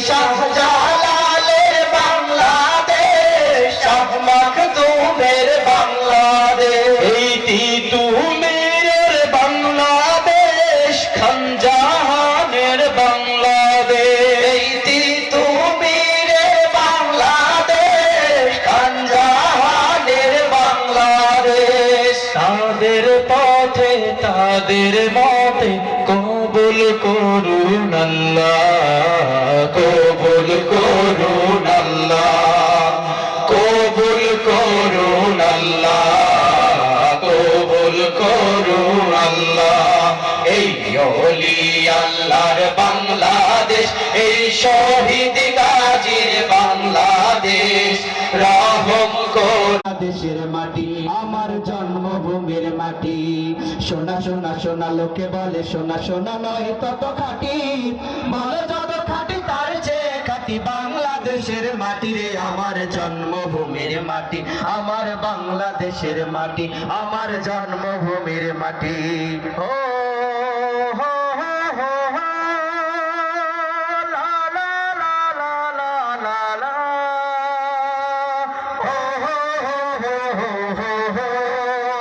শাহজালালের বাংলাদেশ, শাহ মাখদুমের বাংলাদেশ, এই তিতুমীরের বাংলাদেশ, খান জাহানের বাংলাদেশ, এই তিতুমীরের বাংলাদেশ, খান জাহানের বাংলাদেশ। তাদের পথে তাদের মতে কবুল করুন আল্লাহ, কবুল করুন আল্লাহ, কবুল করুন আল্লাহ, কবুল করুন আল্লাহ। এই ওলি আল্লাহর বাংলাদেশ, এই শহীদ গাজীর বাংলাদেশ, রহম কর দেশের মাটি, আমার জন্মভূমির মাটি। সোনা সোনা সোনা লোকে বলে, সোনা সোনা নয় তত খাঁটি, বলে যত খাঁটি তার চেয়ে খাঁটি বাংলাদেশের মাটি রে, আমার জন্মভূমির মাটি, আমার বাংলাদেশের মাটি, আমার জন্মভূমির মাটি। ও